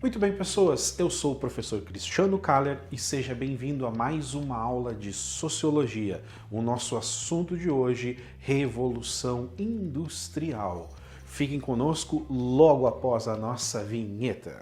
Muito bem, pessoas, eu sou o professor Cristiano Kaller e seja bem-vindo a mais uma aula de Sociologia. O nosso assunto de hoje, Revolução Industrial. Fiquem conosco logo após a nossa vinheta.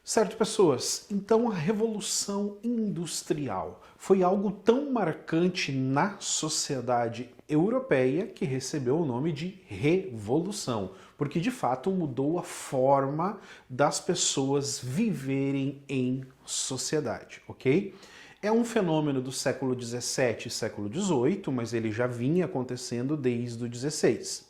Certo, pessoas? Então a Revolução Industrial foi algo tão marcante na sociedade europeia que recebeu o nome de Revolução, porque de fato mudou a forma das pessoas viverem em sociedade, ok? É um fenômeno do século XVII e século XVIII, mas ele já vinha acontecendo desde o XVI.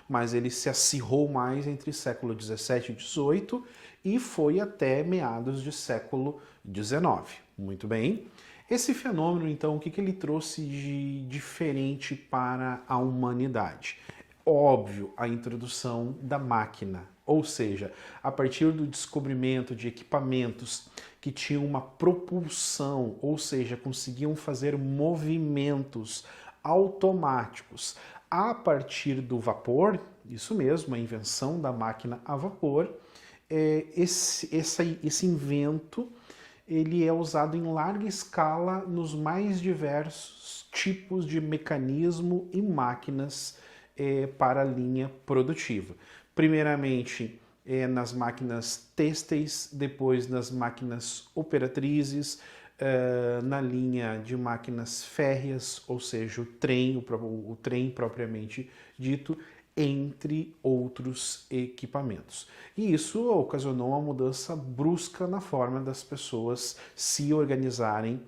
Mas ele se acirrou mais entre século XVII e XVIII e foi até meados de século XIX. Muito bem. Esse fenômeno, então, o que ele trouxe de diferente para a humanidade? Óbvio, a introdução da máquina, ou seja, a partir do descobrimento de equipamentos que tinham uma propulsão, ou seja, conseguiam fazer movimentos automáticos a partir do vapor, isso mesmo, a invenção da máquina a vapor, esse invento ele é usado em larga escala nos mais diversos tipos de mecanismo e máquinas para a linha produtiva. Primeiramente nas máquinas têxteis, depois nas máquinas operatrizes, na linha de máquinas férreas, ou seja, o trem propriamente dito, entre outros equipamentos. E isso ocasionou uma mudança brusca na forma das pessoas se organizarem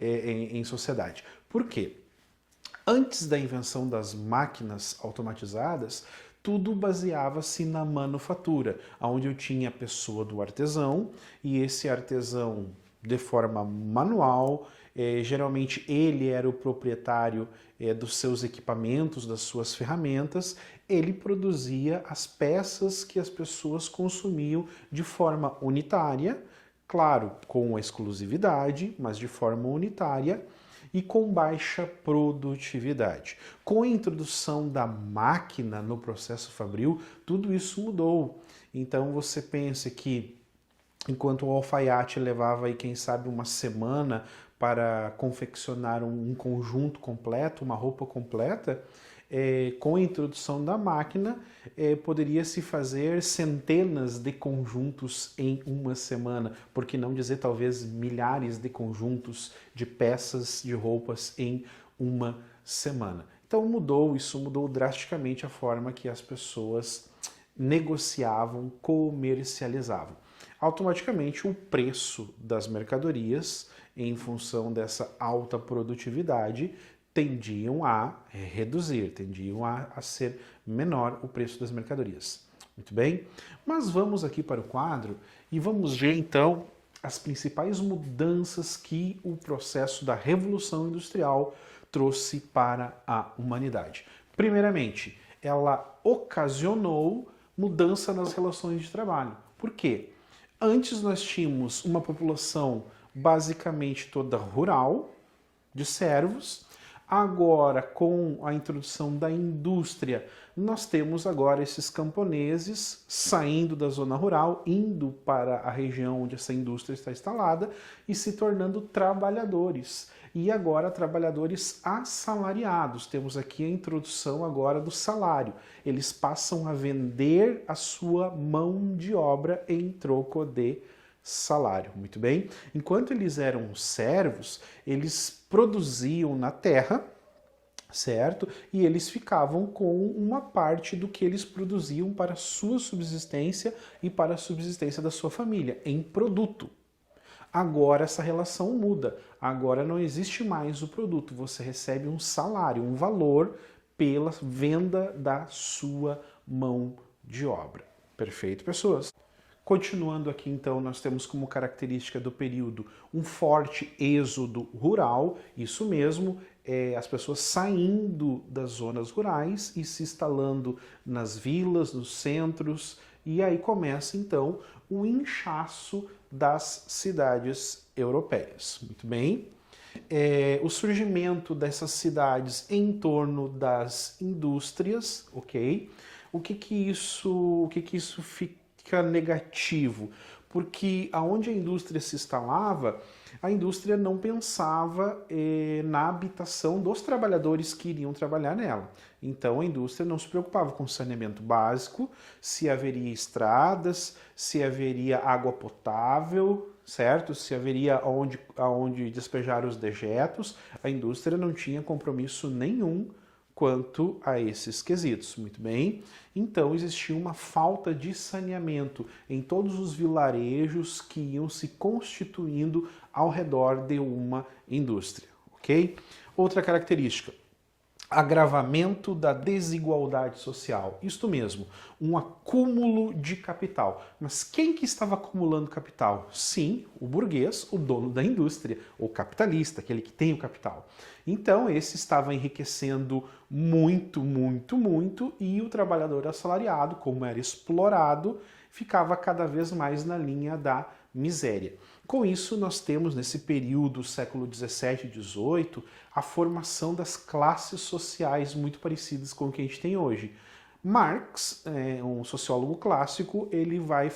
em sociedade. Por quê? Antes da invenção das máquinas automatizadas, tudo baseava-se na manufatura, onde eu tinha a pessoa do artesão, e esse artesão, de forma manual, geralmente ele era o proprietário dos seus equipamentos, das suas ferramentas, ele produzia as peças que as pessoas consumiam de forma unitária, claro, com exclusividade, mas de forma unitária e com baixa produtividade. Com a introdução da máquina no processo fabril, tudo isso mudou. Então você pensa que enquanto o alfaiate levava aí, quem sabe, uma semana para confeccionar um conjunto completo, uma roupa completa, com a introdução da máquina, poderia-se fazer centenas de conjuntos em uma semana, por que não dizer talvez milhares de conjuntos de peças de roupas em uma semana. Então isso mudou drasticamente a forma que as pessoas negociavam, comercializavam. Automaticamente o preço das mercadorias, em função dessa alta produtividade, tendiam a reduzir, tendiam a ser menor o preço das mercadorias. Muito bem? Mas vamos aqui para o quadro e vamos ver então as principais mudanças que o processo da Revolução Industrial trouxe para a humanidade. Primeiramente, ela ocasionou mudança nas relações de trabalho. Por quê? Antes nós tínhamos uma população basicamente toda rural, de servos. Agora, com a introdução da indústria, nós temos agora esses camponeses saindo da zona rural, indo para a região onde essa indústria está instalada e se tornando trabalhadores. E agora trabalhadores assalariados. Temos aqui a introdução agora do salário. Eles passam a vender a sua mão de obra em troco de salário. Muito bem? Enquanto eles eram servos, eles produziam na terra, certo? E eles ficavam com uma parte do que eles produziam para a sua subsistência e para a subsistência da sua família, em produto. Agora essa relação muda. Agora não existe mais o produto, você recebe um salário, um valor pela venda da sua mão de obra. Perfeito, pessoas? Continuando aqui, então, nós temos como característica do período um forte êxodo rural, isso mesmo, as pessoas saindo das zonas rurais e se instalando nas vilas, nos centros, e aí começa, então, o inchaço das cidades europeias. Muito bem? o surgimento dessas cidades em torno das indústrias, ok? O que que isso fica negativo? Porque aonde a indústria se instalava, a indústria não pensava na habitação dos trabalhadores que iriam trabalhar nela. Então a indústria não se preocupava com saneamento básico, se haveria estradas, se haveria água potável, certo? Se haveria aonde despejar os dejetos. A indústria não tinha compromisso nenhum quanto a esses quesitos, muito bem? Então existia uma falta de saneamento em todos os vilarejos que iam se constituindo ao redor de uma indústria, ok? Outra característica, agravamento da desigualdade social. Isto mesmo, um acúmulo de capital. Mas quem que estava acumulando capital? Sim, o burguês, o dono da indústria, o capitalista, aquele que tem o capital. Então, esse estava enriquecendo muito, muito, muito, e o trabalhador assalariado, como era explorado, ficava cada vez mais na linha da miséria. Com isso, nós temos, nesse período, século XVII e XVIII, a formação das classes sociais muito parecidas com o que a gente tem hoje. Marx, um sociólogo clássico, ele vai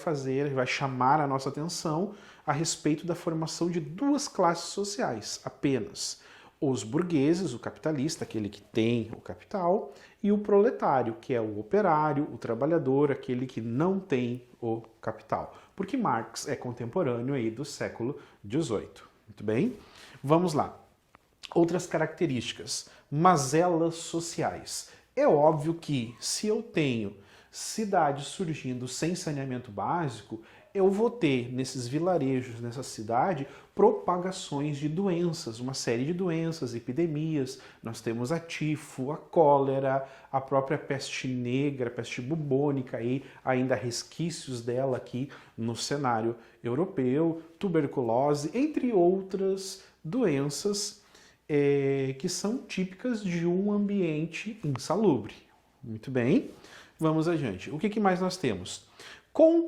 chamar a nossa atenção a respeito da formação de duas classes sociais apenas. Os burgueses, o capitalista, aquele que tem o capital, e o proletário, que é o operário, o trabalhador, aquele que não tem o capital. Porque Marx é contemporâneo aí do século XVIII. Muito bem? Vamos lá. Outras características. Mazelas sociais. É óbvio que se eu tenho cidades surgindo sem saneamento básico, eu vou ter nesses vilarejos, nessa cidade, propagações de doenças, uma série de doenças, epidemias. Nós temos a tifo, a cólera, a própria peste negra, a peste bubônica, aí, ainda resquícios dela aqui no cenário europeu, tuberculose, entre outras doenças que são típicas de um ambiente insalubre. Muito bem, vamos adiante. O que mais nós temos? Com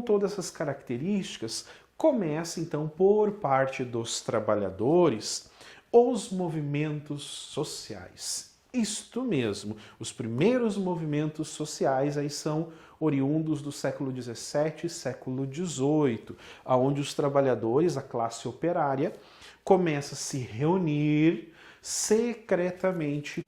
todas essas características, começa então por parte dos trabalhadores os movimentos sociais. Isto mesmo, os primeiros movimentos sociais aí são oriundos do século XVII e século XVIII, onde os trabalhadores, a classe operária, começa a se reunir secretamente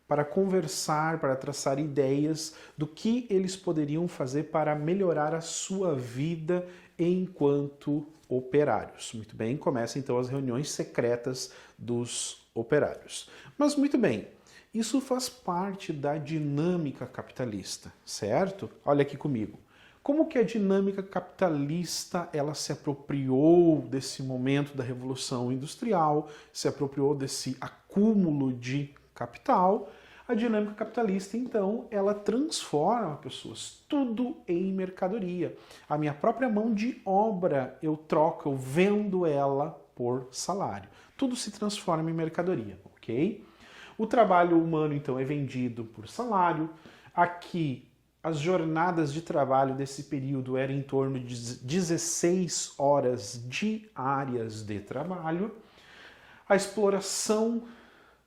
para conversar, para traçar ideias do que eles poderiam fazer para melhorar a sua vida enquanto operários. Muito bem, começam então as reuniões secretas dos operários. Mas muito bem, isso faz parte da dinâmica capitalista, certo? Olha aqui comigo. Como que a dinâmica capitalista ela se apropriou desse momento da Revolução Industrial, se apropriou desse acúmulo de capital? A dinâmica capitalista, então, ela transforma pessoas, tudo em mercadoria. A minha própria mão de obra eu troco, eu vendo ela por salário. Tudo se transforma em mercadoria, ok? O trabalho humano, então, é vendido por salário. Aqui, as jornadas de trabalho desse período eram em torno de 16 horas diárias de trabalho. A exploração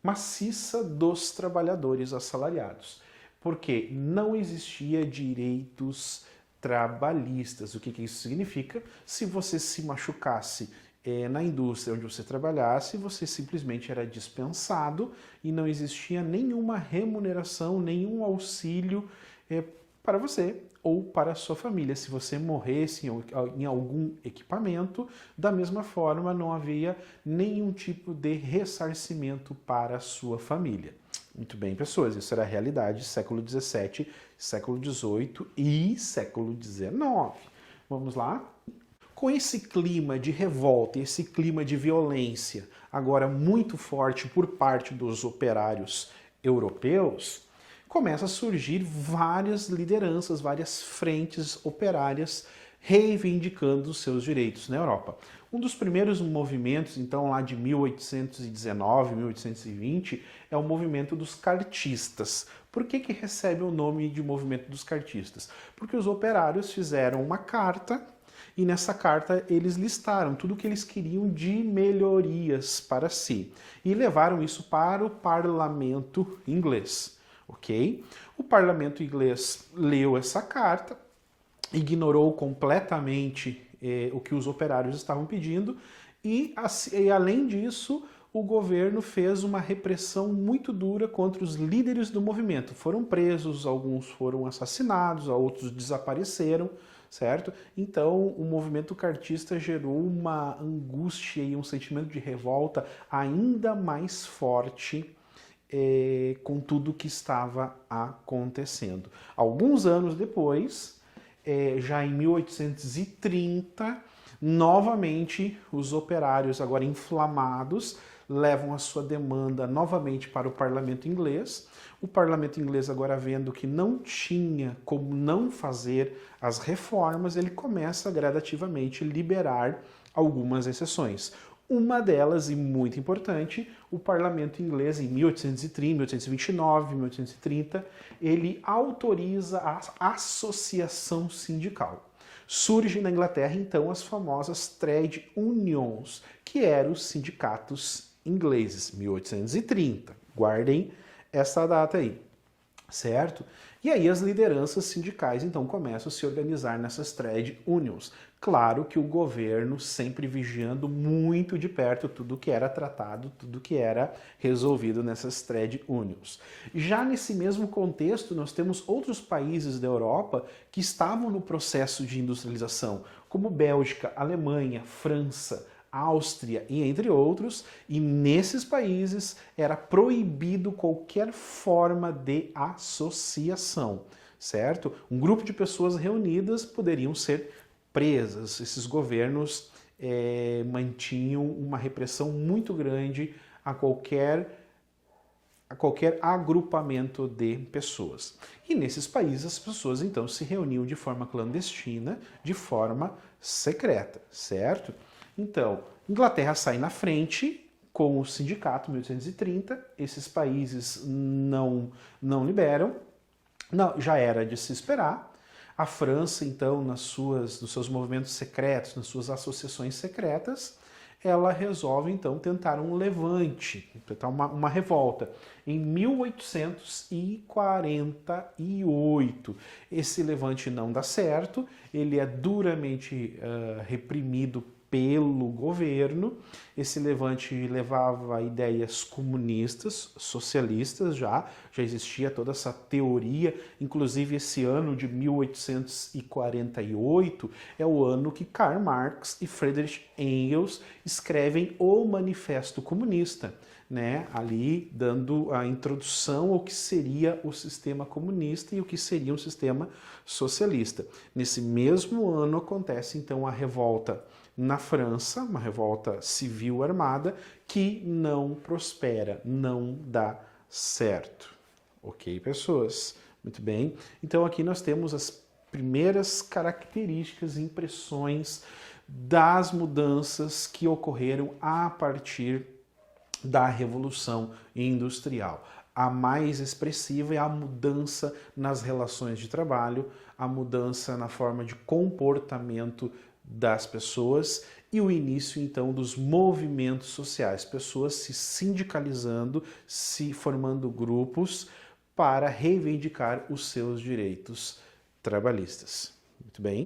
maciça dos trabalhadores assalariados, porque não existia direitos trabalhistas. O que isso significa? Se você se machucasse na indústria onde você trabalhasse, você simplesmente era dispensado e não existia nenhuma remuneração, nenhum auxílio para você ou para a sua família. Se você morresse em algum equipamento, da mesma forma não havia nenhum tipo de ressarcimento para a sua família. Muito bem, pessoas, isso era a realidade século XVII, século XVIII e século XIX. Vamos lá? Com esse clima de revolta, esse clima de violência, agora muito forte por parte dos operários europeus, começa a surgir várias lideranças, várias frentes operárias reivindicando os seus direitos na Europa. Um dos primeiros movimentos, então, lá de 1819, 1820, é o movimento dos cartistas. Por que recebe o nome de movimento dos cartistas? Porque os operários fizeram uma carta E nessa carta eles listaram tudo o que eles queriam de melhorias para si e levaram isso para o parlamento inglês, ok? O parlamento inglês leu essa carta, ignorou completamente o que os operários estavam pedindo e além disso, o governo fez uma repressão muito dura contra os líderes do movimento. Foram presos, alguns foram assassinados, outros desapareceram, certo? Então, o movimento cartista gerou uma angústia e um sentimento de revolta ainda mais forte com tudo que estava acontecendo. Alguns anos depois, já em 1830, novamente os operários, agora inflamados, levam a sua demanda novamente para o parlamento inglês. O parlamento inglês, agora vendo que não tinha como não fazer as reformas, ele começa gradativamente a liberar algumas exceções. Uma delas, e muito importante, o parlamento inglês, em 1830, 1829, 1830, ele autoriza a associação sindical. Surgem na Inglaterra, então, as famosas trade unions, que eram os sindicatos ingleses, 1830. Guardem essa data aí, certo? E aí as lideranças sindicais, então, começam a se organizar nessas trade unions. Claro que o governo sempre vigiando muito de perto tudo que era tratado, tudo que era resolvido nessas trade unions. Já nesse mesmo contexto, nós temos outros países da Europa que estavam no processo de industrialização, como Bélgica, Alemanha, França, Áustria e entre outros, e nesses países era proibido qualquer forma de associação, certo? Um grupo de pessoas reunidas poderiam ser presas. Esses governos mantinham uma repressão muito grande a qualquer agrupamento de pessoas. E nesses países as pessoas então se reuniam de forma clandestina, de forma secreta, certo? Então, Inglaterra sai na frente com o sindicato, 1830, esses países não liberam, não, já era de se esperar. A França, então, nos seus movimentos secretos, nas suas associações secretas, ela resolve, então, tentar um levante, tentar uma revolta. Em 1848, esse levante não dá certo, ele é duramente reprimido pelo governo. Esse levante levava ideias comunistas, socialistas, já existia toda essa teoria, inclusive esse ano de 1848 é o ano que Karl Marx e Friedrich Engels escrevem o Manifesto Comunista, né? Ali dando a introdução ao que seria o sistema comunista e o que seria um sistema socialista. Nesse mesmo ano acontece então a revolta na França, uma revolta civil armada que não prospera, não dá certo. Ok, pessoas? Muito bem. Então aqui nós temos as primeiras características e impressões das mudanças que ocorreram a partir da Revolução Industrial. A mais expressiva é a mudança nas relações de trabalho, a mudança na forma de comportamento das pessoas e o início, então, dos movimentos sociais, pessoas se sindicalizando, se formando grupos para reivindicar os seus direitos trabalhistas. Muito bem?